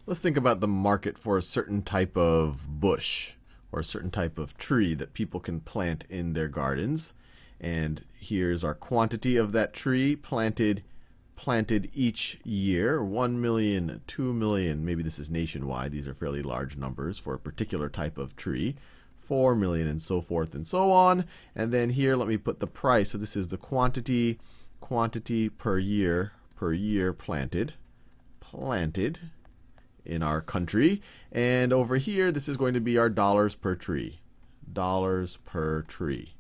let's think about the market for a certain type of bush or a certain type of tree that people can plant in their gardens. And here's our quantity of that tree planted each year, 1 million, 2 million, maybe this is nationwide, these are fairly large numbers for a particular type of tree, 4 million, and so forth and so on. And then here, let me put the price. So this is the quantity per year planted in our country. And over here, this is going to be our dollars per tree. Dollars per tree.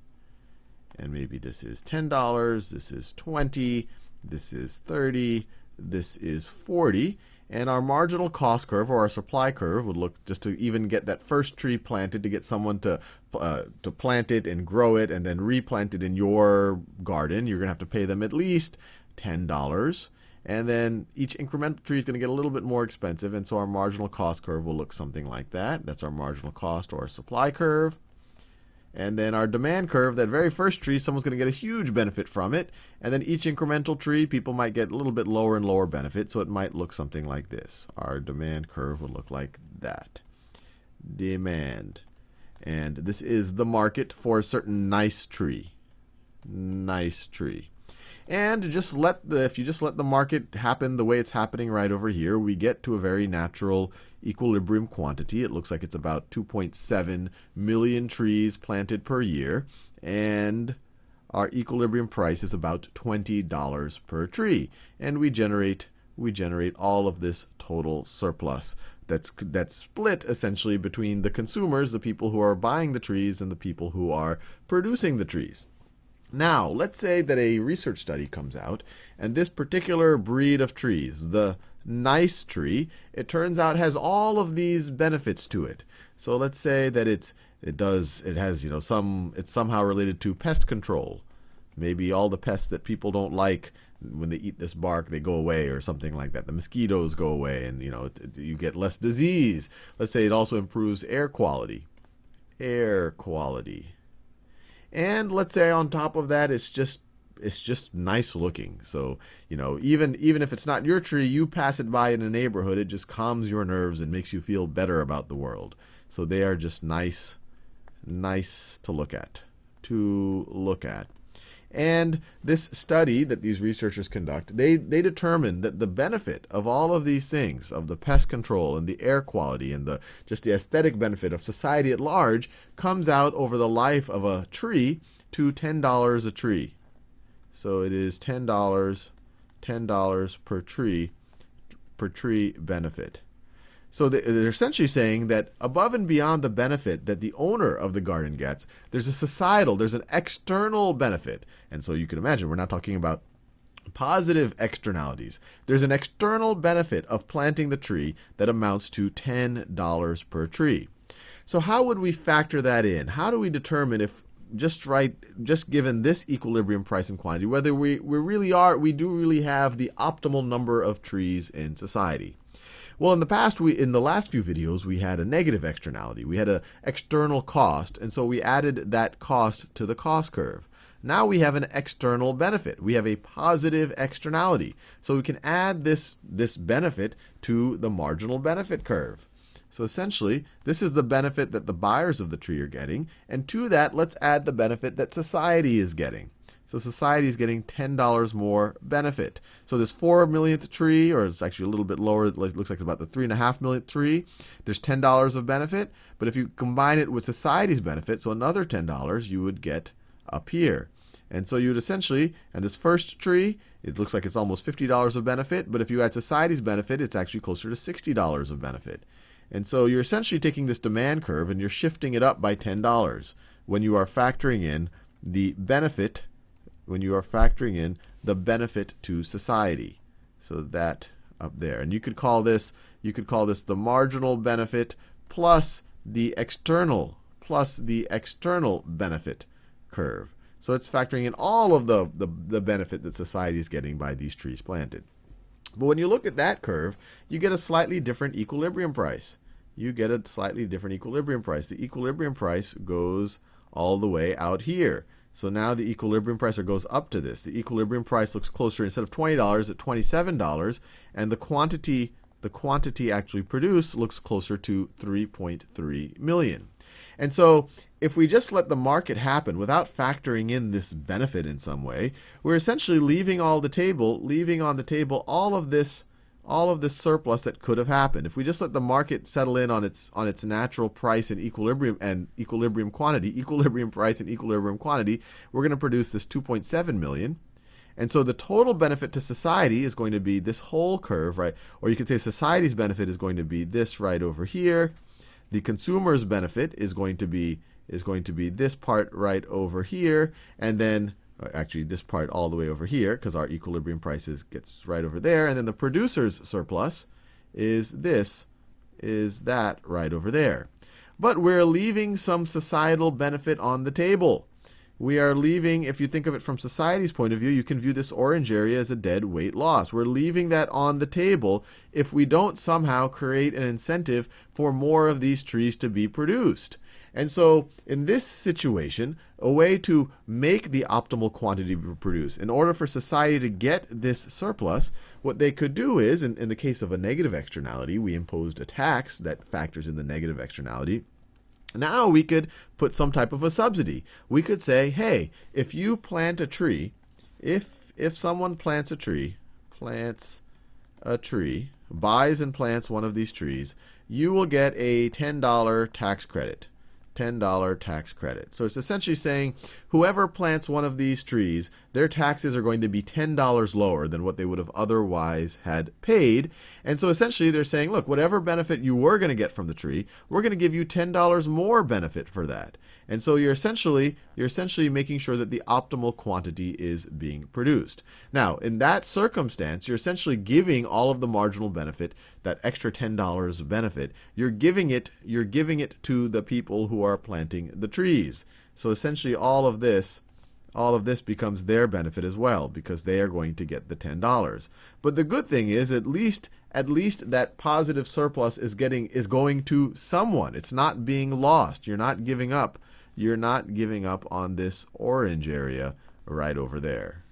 And maybe this is $10, this is 20, this is 30, this is 40. And our marginal cost curve, or our supply curve, would look just to even get that first tree planted, to get someone to plant it and grow it and then replant it in your garden. You're going to have to pay them at least $10. And then each incremental tree is going to get a little bit more expensive. And so our marginal cost curve will look something like that. That's our marginal cost or our supply curve. And then our demand curve, that very first tree, someone's going to get a huge benefit from it. And then each incremental tree, people might get a little bit lower and lower benefit. So it might look something like this. Our demand curve would look like that. Demand. And this is the market for a certain nice tree. Nice tree. And if you just let the market happen the way it's happening right over here, we get to a very natural equilibrium quantity. It looks like it's about 2.7 million trees planted per year. And our equilibrium price is about $20 per tree. And we generate all of this total surplus that's split essentially between the consumers, the people who are buying the trees, and the people who are producing the trees. Now, let's say that a research study comes out, and this particular breed of trees, the nice tree, it turns out has all of these benefits to it. So let's say that it's somehow related to pest control. Maybe all the pests that people don't like, when they eat this bark, they go away, or something like that. The mosquitoes go away, and you get less disease. Let's say it also improves air quality. Air quality. And let's say on top of that, it's just nice looking. So, even if it's not your tree, you pass it by in a neighborhood, it just calms your nerves and makes you feel better about the world. So they are just nice to look at. And this study that these researchers conduct, they determine that the benefit of all of these things, of the pest control and the air quality and just the aesthetic benefit of society at large, comes out over the life of a tree to $10 a tree. So it is $10 per tree benefit. So they're essentially saying that above and beyond the benefit that the owner of the garden gets, there's an external benefit. And so you can imagine, we're not talking about positive externalities. There's an external benefit of planting the tree that amounts to $10 per tree. So how would we factor that in? How do we determine if just given this equilibrium price and quantity, whether we do really have the optimal number of trees in society? Well, in the past, in the last few videos, we had a negative externality. We had an external cost, and so we added that cost to the cost curve. Now we have an external benefit. We have a positive externality. So we can add this benefit to the marginal benefit curve. So essentially, this is the benefit that the buyers of the tree are getting, and to that, let's add the benefit that society is getting. So society is getting $10 more benefit. So this 4 millionth tree, or it's actually a little bit lower, it looks like it's about the 3.5 millionth tree, there's $10 of benefit. But if you combine it with society's benefit, so another $10, you would get up here. And so you would essentially, and this first tree, it looks like it's almost $50 of benefit, but if you add society's benefit, it's actually closer to $60 of benefit. And so you're essentially taking this demand curve and you're shifting it up by $10 when you are factoring in the benefit to society. So that up there. And you could call this the marginal benefit plus the external benefit curve. So it's factoring in all of the benefit that society is getting by these trees planted. But when you look at that curve, you get a slightly different equilibrium price. The equilibrium price goes all the way out here. So now the equilibrium price goes up to this. The equilibrium price looks closer, instead of $20, at $27, and the quantity the quantity actually produced looks closer to 3.3 million. And so if we just let the market happen without factoring in this benefit in some way, we're essentially leaving on the table all of this surplus that could have happened. If we just let the market settle in on its natural price and equilibrium price and equilibrium quantity, we're going to produce this 2.7 million. And so the total benefit to society is going to be this whole curve, right? Or you could say society's benefit is going to be this right over here. The consumer's benefit is going to be this part right over here, and then actually this part all the way over here, because our equilibrium prices gets right over there, and then the producer's surplus is that right over there. But we're leaving some societal benefit on the table. We are leaving, if you think of it from society's point of view, you can view this orange area as a dead weight loss. We're leaving that on the table if we don't somehow create an incentive for more of these trees to be produced. And so in this situation, a way to make the optimal quantity be produced, in order for society to get this surplus, what they could do is, in the case of a negative externality, we imposed a tax that factors in the negative externality. Now we could put some type of a subsidy. We could say, hey, if you plant a tree, if someone plants a tree, buys and plants one of these trees, you will get a $10 tax credit. $10 tax credit. So it's essentially saying whoever plants one of these trees, their taxes are going to be $10 lower than what they would have otherwise had paid. And so essentially they're saying, look, whatever benefit you were going to get from the tree, we're going to give you $10 more benefit for that. And so you're essentially making sure that the optimal quantity is being produced. Now, in that circumstance, you're essentially giving all of the marginal benefit, that extra $10 benefit, you're giving it to the people who are planting the trees. So essentially all of this becomes their benefit as well, because they are going to get the $10. But the good thing is at least that positive surplus is going to someone. It's not being lost. You're not giving up on this orange area right over there.